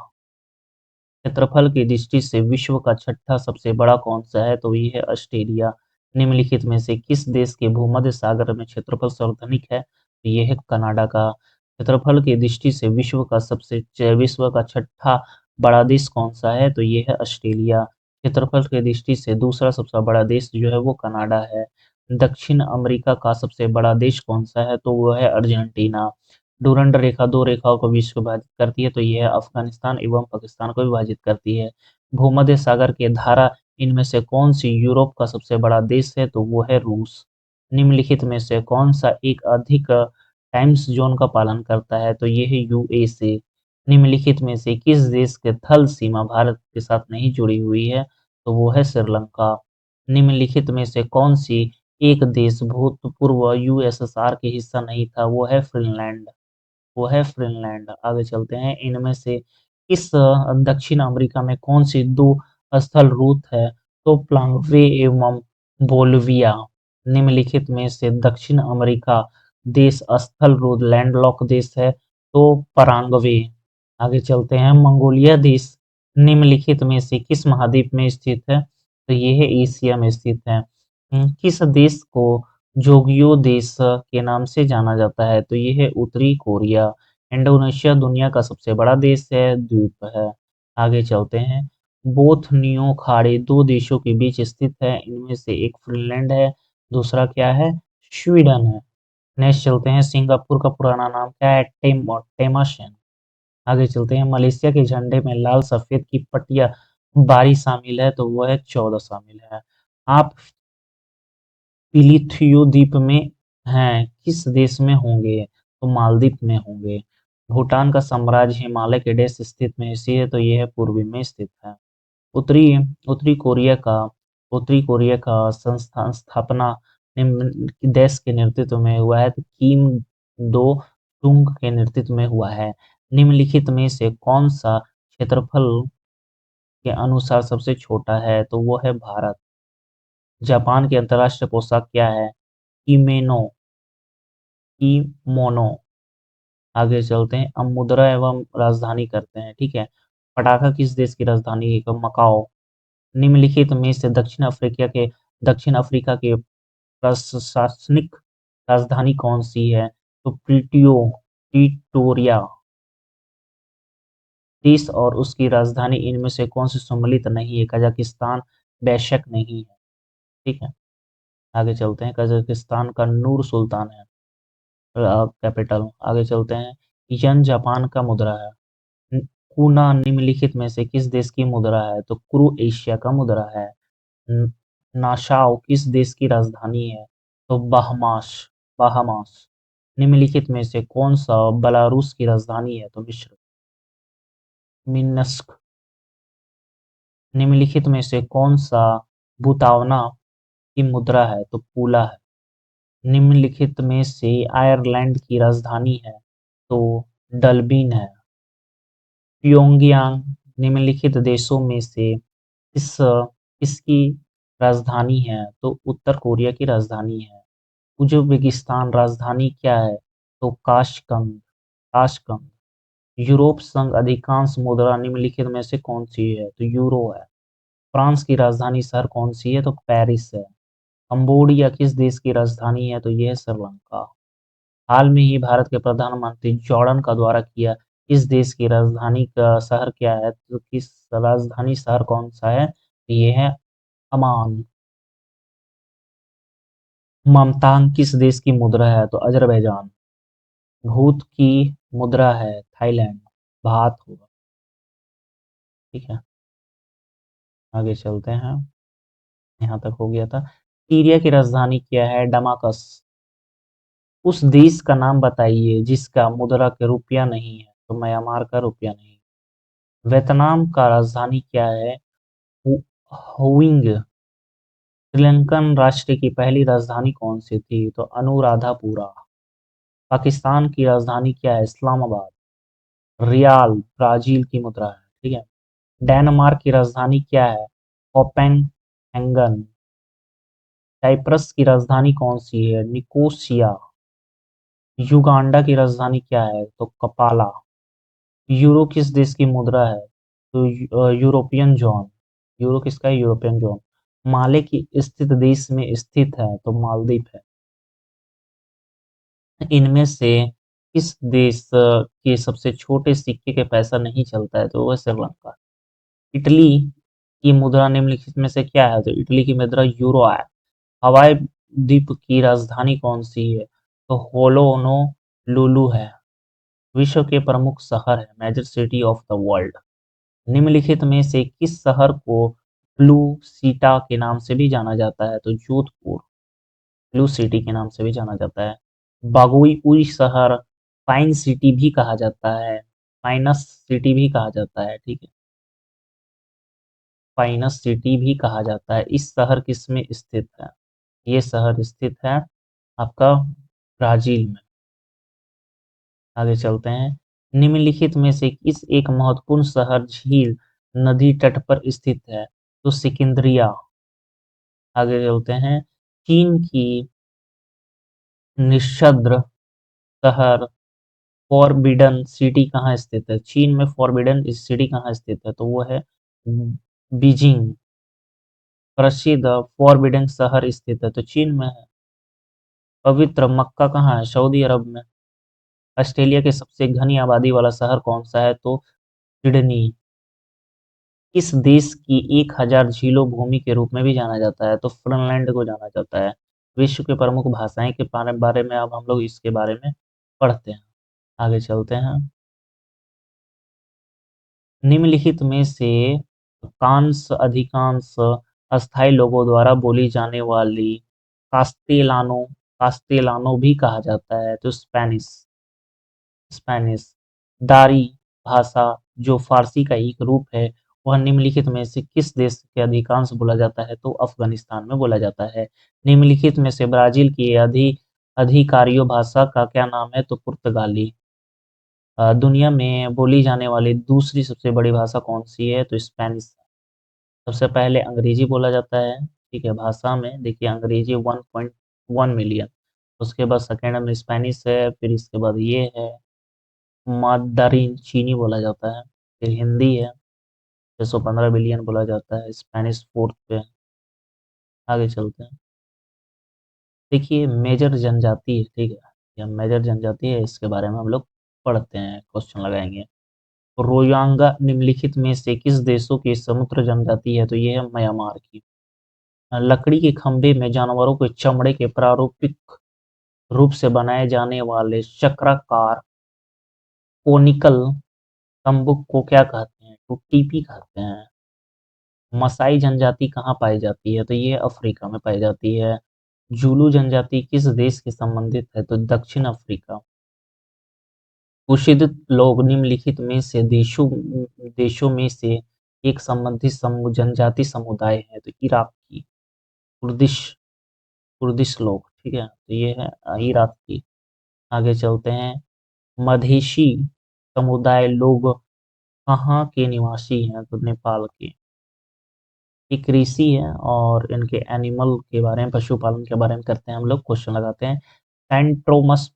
क्षेत्रफल की दृष्टि से विश्व का छठा सबसे बड़ा कौन सा है? तो ये है ऑस्ट्रेलिया। निम्नलिखित में से किस देश के भूमध्य सागर में क्षेत्रफल सर्वाधिक है? तो ये है कनाडा का। क्षेत्रफल की दृष्टि से विश्व का छठा बड़ा देश कौन सा है? तो ये है ऑस्ट्रेलिया। क्षेत्रफल की दृष्टि से दूसरा सबसे बड़ा देश जो है वो कनाडा है। दक्षिण अमेरिका का सबसे बड़ा देश कौन सा है? तो वो है अर्जेंटीना। डूरंड रेखा दो रेखाओं को बीच को विभाजित करती है। तो यह अफगानिस्तान एवं पाकिस्तान को विभाजित करती है। भूमध्य सागर के धारा इनमें से कौन सी यूरोप का सबसे बड़ा देश है? तो वो है रूस। निम्नलिखित में से कौन सा एक अधिक टाइम्स जोन का पालन करता है? तो ये है यूएसए। निम्नलिखित में से किस देश के थल सीमा भारत के साथ नहीं जुड़ी हुई है? तो वो है श्रीलंका। निम्नलिखित में से कौन सी एक देश भूतपूर्व यूएसएसआर के हिस्सा नहीं था? वो है फिनलैंड। आगे चलते हैं, इनमें से किस दक्षिण अमेरिका में कौन सी दो स्थल रूट है? तो प्लांगवे एवं बोल्विया। निम्नलिखित में से दक्षिण अमेरिका देश स्थल रूट लैंडलॉक देश है। तो पराग्वे। आगे चलते हैं, मंगोलिया देश निम्नलिखित में से किस महाद्वीप में स्थित है? तो ये है एशिया में स्थित है। किस देश को जोगियो देश के नाम से जाना जाता है? तो ये है उत्तरी कोरिया। इंडोनेशिया दुनिया का सबसे बड़ा देश है, द्वीप है। आगे चलते हैं, बोथनियो खाड़ी दो देशों के बीच स्थित है। इनमें से एक फिनलैंड है, दूसरा क्या है? स्वीडन है। नेक्स्ट चलते हैं, सिंगापुर का पुराना नाम क्या है? टेमाशन। आगे चलते हैं, मलेशिया के झंडे में लाल सफेद की पट्टियां बारी शामिल है। तो वो है 14 शामिल है। आप पिलीथियो द्वीप में हैं, किस देश में होंगे? तो मालदीव में होंगे। भूटान का साम्राज्य हिमालय के देश स्थित में इसी है। तो ये है पूर्वी में स्थित है। उत्तरी उत्तरी कोरिया का उत्तरी कोरिया का संस्थान स्थापना निम्न देश के नेतृत्व में हुआ है, तो किम दो तुंग के नेतृत्व में हुआ है। निम्नलिखित में से कौन सा क्षेत्रफल के अनुसार सबसे छोटा है, तो वो है भारत। जापान की अंतर्राष्ट्रीय पोशाक क्या है? किमेनो, किमोनो। आगे चलते हैं, अब मुद्रा एवं राजधानी करते हैं, ठीक है। पटाखा किस देश की राजधानी है? तो मकाओ। निम्नलिखित में से दक्षिण अफ्रीका के प्रशासनिक राजधानी कौन सी है? तो प्रिटोरिया। देश और उसकी राजधानी इनमें से कौन सी सम्मिलित नहीं है? कजाकिस्तान, बेशक नहीं है, ठीक है। आगे चलते हैं, कजाकिस्तान का नूर सुल्तान है कैपिटल। आगे चलते हैं, यन जापान का मुद्रा है। kuna निम्नलिखित में से किस देश की मुद्रा है? तो क्रोएशिया का मुद्रा है। न- नासाउ किस देश की राजधानी है? तो बहामास, बहामास। निम्नलिखित में से कौन सा बेलारूस की राजधानी है? तो मिस्र, मिन्स्क। निम्नलिखित में से कौन सा बुतावना की मुद्रा है? तो पूला है। निम्नलिखित में से आयरलैंड की राजधानी है? तो डलबिन है। प्योंगयांग निम्नलिखित देशों में से किसकी राजधानी है? तो उत्तर कोरिया की राजधानी है। उज़्बेकिस्तान राजधानी क्या है? तो ताशकंद, ताशकंद। यूरोप संघ अधिकांश मुद्रा निम्नलिखित में से कौन सी है? तो यूरो है। फ्रांस की राजधानी शहर कौन सी है? तो पेरिस है। कंबोडिया किस देश की राजधानी है? तो यह है श्रीलंका। हाल में ही भारत के प्रधानमंत्री जॉर्डन का दौरा किया, इस देश की राजधानी का शहर क्या है? तो किस राजधानी शहर कौन सा है? तो ये है अमान। ममतांग किस देश की मुद्रा है? तो अजरबैजान। भूत की मुद्रा है थाईलैंड, भात होगा, ठीक है। आगे चलते हैं, यहाँ तक हो गया था। सीरिया की राजधानी क्या है? दमाकस। उस देश का नाम बताइए जिसका मुद्रा के रुपया नहीं है? तो म्यांमार का रुपया नहीं। वियतनाम का राजधानी क्या है? हुइंग। श्रीलंकन राष्ट्र की पहली राजधानी कौन सी थी? तो अनुराधापुरा। पाकिस्तान की राजधानी क्या है? इस्लामाबाद। रियाल ब्राजील की मुद्रा है, ठीक है। डेनमार्क की राजधानी क्या है? कोपेनहेगन। साइप्रस की राजधानी कौन सी है? निकोसिया। युगांडा की राजधानी क्या है? तो कपाला। यूरो किस देश की मुद्रा है? तो यूरोपियन जोन। यूरो किसका है? European zone. माले की स्थित देश में स्थित है? तो मालदीव है। इनमें से किस देश के सबसे छोटे सिक्के के पैसा नहीं चलता है? तो वह श्रीलंका। इटली की मुद्रा निम्नलिखित में से क्या है? तो इटली की मुद्रा यूरो है। हवाई द्वीप की राजधानी कौन सी है? तो होलोनोलुलु है। विश्व के प्रमुख शहर है, major city of the world. निम्नलिखित में से किस शहर को ब्लू सीटा के नाम से भी जाना जाता है? तो जोधपुर, ब्लू सिटी के नाम से भी जाना जाता है। बागुई शहर पाइन सिटी भी कहा जाता है, पाइनस सिटी भी कहा जाता है, ठीक है। पाइनस सिटी भी कहा जाता है। इस शहर किसमें स्थित है? ये शहर स्थित है आपका ब्राजील में। आगे चलते हैं, निम्नलिखित में से किस एक महत्वपूर्ण शहर झील नदी तट पर स्थित है? तो सिकंदरिया। आगे चलते हैं, चीन की निषद्र शहर फॉरबिडन सिटी कहाँ स्थित है? चीन में फॉरबिडन सिटी कहाँ स्थित है? तो वो है बीजिंग। प्रसिद्ध फॉरबिडन शहर स्थित है? तो चीन में है। पवित्र मक्का कहाँ है? सऊदी अरब में। ऑस्ट्रेलिया के सबसे घनी आबादी वाला शहर कौन सा है? तो सिडनी। किस देश की 1000 झीलों भूमि के रूप में भी जाना जाता है? तो फिनलैंड को जाना जाता है। विश्व के प्रमुख भाषाएं के बारे में अब हम लोग इसके बारे में पढ़ते हैं। आगे चलते हैं, निम्नलिखित में से कांस अधिकांश अस्थायी लोगों द्वारा बोली जाने वाली कास्तेलानो, कास्तेलानो भी कहा जाता है? तो स्पेनिश, स्पेनिश। दारी भाषा जो फारसी का एक रूप है, वह निम्नलिखित में से किस देश के अधिकांश बोला जाता है? तो अफ़गानिस्तान में बोला जाता है। निम्नलिखित में से ब्राज़ील की आधिकारिक भाषा का क्या नाम है? तो पुर्तगाली। दुनिया में बोली जाने वाली दूसरी सबसे बड़ी भाषा कौन-सी है? तो स्पेनिश। सबसे पहले अंग्रेजी बोला जाता है, ठीक है, भाषा में देखिए अंग्रेजी 1.1 मिलियन, उसके बाद सेकंड में स्पेनिश है, फिर इसके बाद ये है mandarin चीनी बोला जाता है, फिर हिंदी है 615 बिलियन बोला जाता है, स्पेनिश फोर्थ पे। आगे चलते हैं। देखिए मेजर जनजाति है, ठीक है, यह मेजर जनजाति है, इसके बारे में हम लोग पढ़ते हैं, क्वेश्चन लगाएंगे। रोयांगा निम्नलिखित में से किस देशों की समुद्र जनजाति है? तो ये है म्यांमार की। लकड़ी के खंभे में जानवरों के चमड़े के प्रारूपिक रूप से बनाए जाने वाले चक्राकार कोनिकल तंबू को क्या कहते हैं? तो टीपी कहते हैं। मसाई जनजाति कहाँ पाई जाती है? तो ये अफ्रीका में पाई जाती है। जूलू जनजाति किस देश के संबंधित है? तो दक्षिण अफ्रीका। कुशिद लोग निम्नलिखित में से देशों में से एक संबंधित जनजाति समुदाय है? तो इराक की कुर्दिश कुर्दिश लोग, ठीक है, तो ये है इराक की। आगे चलते हैं। मधेशी समुदाय लोग कहाँ के निवासी हैं? तो नेपाल के। ये कृषि है और इनके एनिमल के बारे में, पशुपालन के बारे में करते हैं हम लोग, क्वेश्चन लगाते हैं। सेंट्रोमस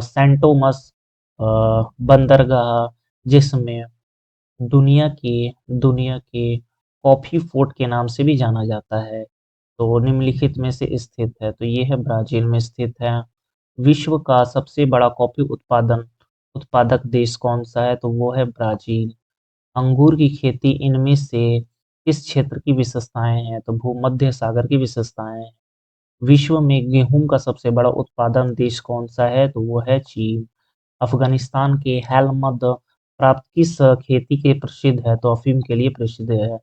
सेंटोमस बंदरगाह जिसमें दुनिया के कॉफी फोर्ट के नाम से भी जाना जाता है, तो निम्नलिखित में से स्थित है? तो ये है ब्राजील में स्थित है। विश्व का सबसे बड़ा कॉफी उत्पादक देश कौन सा है? तो वो है ब्राजील। अंगूर की खेती इनमें से किस क्षेत्र की विशेषताएं हैं? तो भूमध्य सागर की विशेषताएं हैं। विश्व में गेहूं का सबसे बड़ा उत्पादन देश कौन सा है? तो वो है चीन। अफगानिस्तान के हेलमंद प्राप्त किस खेती के प्रसिद्ध है? तो अफीम के लिए प्रसिद्ध है।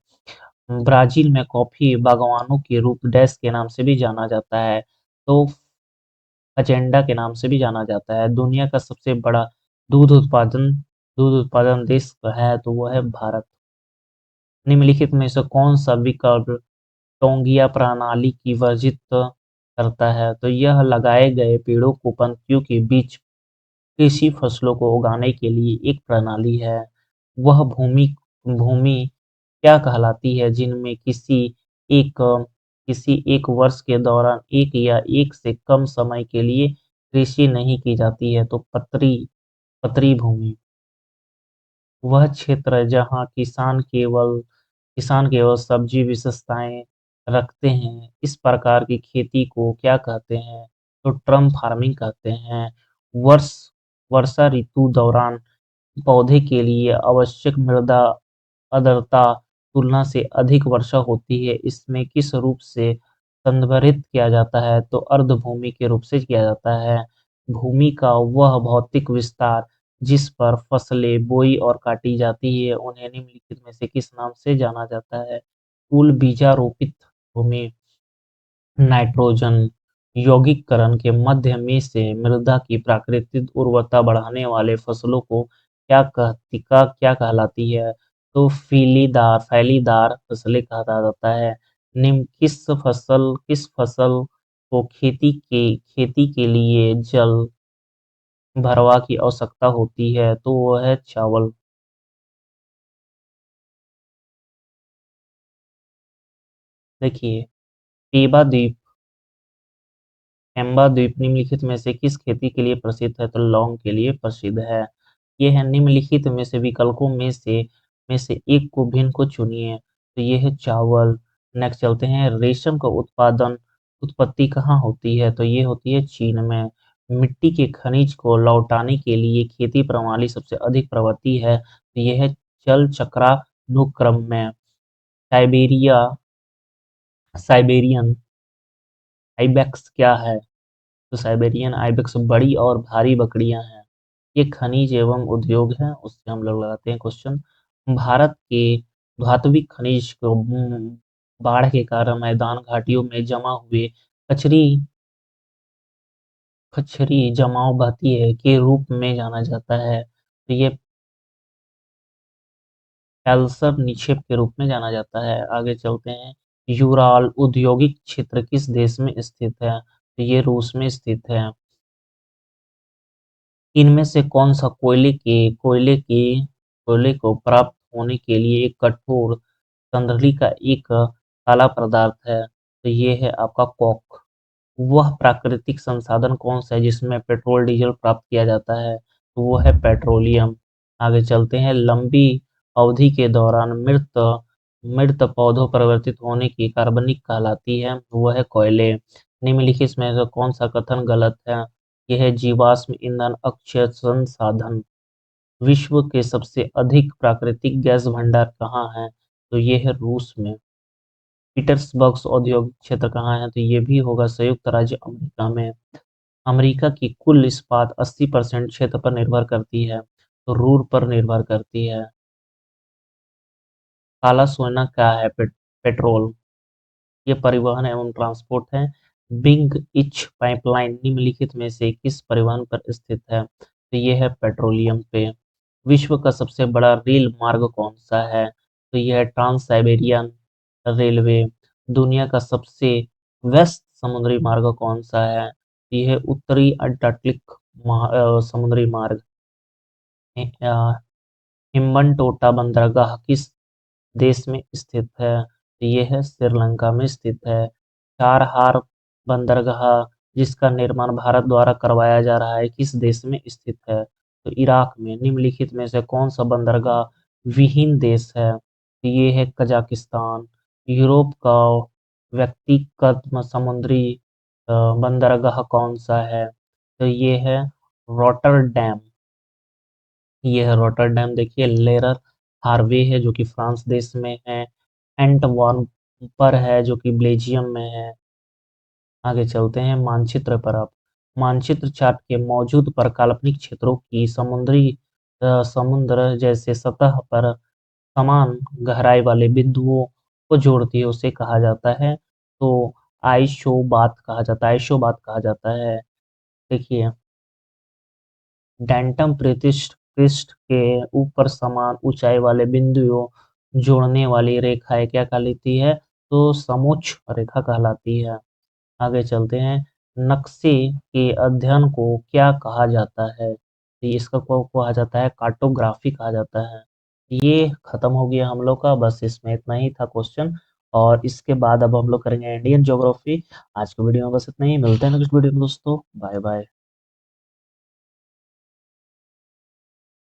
ब्राजील में कॉफी बागवानों के रूप डैश के नाम से भी जाना जाता है, तो अजेंडा के नाम से भी जाना जाता है। दुनिया का सबसे बड़ा दूध उत्पादन दूध उत्पादन देश है? तो वो है भारत। निम्नलिखित में से कौन सा विकल्प टोंगिया प्रणाली की वर्जित करता है? तो यह लगाए गए पेड़ों को पंक्तियों के बीच कृषि फसलों को उगाने के लिए एक प्रणाली है। वह भूमि भूमि क्या कहलाती है जिनमें किसी एक वर्ष के दौरान एक या एक से कम समय के लिए कृषि नहीं की जाती है? तो पतरी भूमि। वह क्षेत्र जहाँ किसान केवल सब्जी विशेषताएं रखते हैं, इस प्रकार की खेती को क्या कहते हैं? तो ट्रम फार्मिंग कहते हैं। वर्ष वर्षा ऋतु दौरान पौधे के लिए आवश्यक मृदा आर्द्रता तुलना से अधिक वर्षा होती है, इसमें किस रूप से संदर्भित किया जाता है? तो अर्धभूमि के रूप से किया जाता है। भूमि का वह भौतिक विस्तार जिस पर फसलें बोई और काटी जाती है, उन्हें निम्नलिखित में से किस नाम से जाना जाता है? कुल बीजारोपित भूमि। नाइट्रोजन यौगिकीकरण के माध्यम से मृदा की प्राकृतिक उर्वरता बढ़ाने वाले फसलों को क्या कहलाती है? तो फैलीदार फसलें कहा जाता है। निम्न किस फसल को खेती के लिए जल भरवा की आवश्यकता होती है? तो वो है चावल। देखिए पेबा द्वीप एम्बा द्वीप निम्नलिखित में से किस खेती के लिए प्रसिद्ध है? तो लौंग के लिए प्रसिद्ध है। ये है निम्नलिखित में से विकल्पों में से एक को भिन्न को चुनिए। तो ये है चावल। नेक्स्ट चलते हैं। रेशम का उत्पत्ति कहाँ होती है? तो ये होती है चीन में। मिट्टी के खनिज को लौटाने के लिए खेती प्रणाली सबसे अधिक प्रवृत्ति है, तो ये है जल चक्रानुक्रम में। साइबेरिया साइबेरियन आइबेक्स क्या है? तो साइबेरियन आइबेक्स बड़ी और भारी बकरियां हैं। ये खनिज एवं उद्योग है, उससे हम लोग लगाते हैं क्वेश्चन। भारत के धात्विक खनिज को बाढ़ के कारण मैदान घाटियों में जमा हुए कचरी कचरी जमाव बहती है के रूप में जाना जाता है, तो ये कैल्सर निक्षेप के रूप में जाना जाता है। आगे चलते हैं, यूराल औद्योगिक क्षेत्र किस देश में स्थित है? तो ये रूस में स्थित है। इनमें से कौन सा कोयले को प्राप्त होने के लिए एक कठोर संदली का एक काला पदार्थ है? तो ये है आपका कोक। वह प्राकृतिक संसाधन कौन सा है जिसमें पेट्रोल डीजल प्राप्त किया जाता है? तो वो है पेट्रोलियम। आगे चलते हैं, लंबी अवधि के दौरान मृत मृत पौधों परिवर्तित होने की कार्बनिक कहलाती है, वो है कोयले। निम्नलिखित में से कौन सा कथन गलत है? यह है जीवाश्म ईंधन अक्षय संसाधन। विश्व के सबसे अधिक प्राकृतिक गैस भंडार कहाँ है? तो ये है रूस में। पीटर्सबर्ग औद्योगिक क्षेत्र कहाँ है? तो ये भी होगा संयुक्त राज्य अमेरिका में। अमेरिका की कुल इस्पात 80% क्षेत्र पर निर्भर करती है, तो रूर पर निर्भर करती है। काला सोना क्या है? पेट्रोल। ये परिवहन एवं ट्रांसपोर्ट है। बिंग इच पाइपलाइन निम्नलिखित में से किस परिवहन पर स्थित है? तो ये है पेट्रोलियम पे। विश्व का सबसे बड़ा रेल मार्ग कौन सा है? तो यह है ट्रांस साइबेरियन रेलवे। दुनिया का सबसे व्यस्त समुद्री मार्ग कौन सा है? यह है उत्तरी अंटार्कटिक समुद्री मार्ग। हिम्बनटोटा बंदरगाह किस देश में स्थित है? तो ये है श्रीलंका में स्थित है। चारहार बंदरगाह जिसका निर्माण भारत द्वारा करवाया जा रहा है किस देश में स्थित है? तो इराक में। निम्नलिखित में से कौन सा बंदरगाह विहीन देश है? तो ये है कजाकिस्तान। यूरोप का व्यक्तिगत समुद्री बंदरगाह कौन सा है? तो ये है रॉटरडैम। ये है रॉटरडैम। देखिए, लेरर हार्वे है जो कि फ्रांस देश में है। एंटवर्प पर है जो कि बेल्जियम में है। आगे चलते हैं मानचित्र पर। आप मानचित्र चार्ट के मौजूद पर काल्पनिक क्षेत्रों की समुद्र जैसे सतह पर समान गहराई वाले बिंदुओं को जोड़ती है, उसे कहा जाता है। तो आइसोबात कहा जाता है। देखिए, डेंटम पृष्ठ पृष्ठ के ऊपर समान ऊंचाई वाले बिंदुओं जोड़ने वाली रेखाएं क्या कहलाती है? तो समोच्च रेखा कहलाती है। आगे चलते हैं, नक्शे के अध्ययन को क्या कहा जाता है? तो इसका को कहा जाता है कार्टोग्राफी कहा जाता है। ये खत्म हो गया हम लोग का, बस इसमें इतना ही था क्वेश्चन। और इसके बाद अब हम लोग करेंगे इंडियन ज्योग्राफी। आज के वीडियो में बस इतना ही, मिलते हैं नेक्स्ट वीडियो में दोस्तों। Bye bye.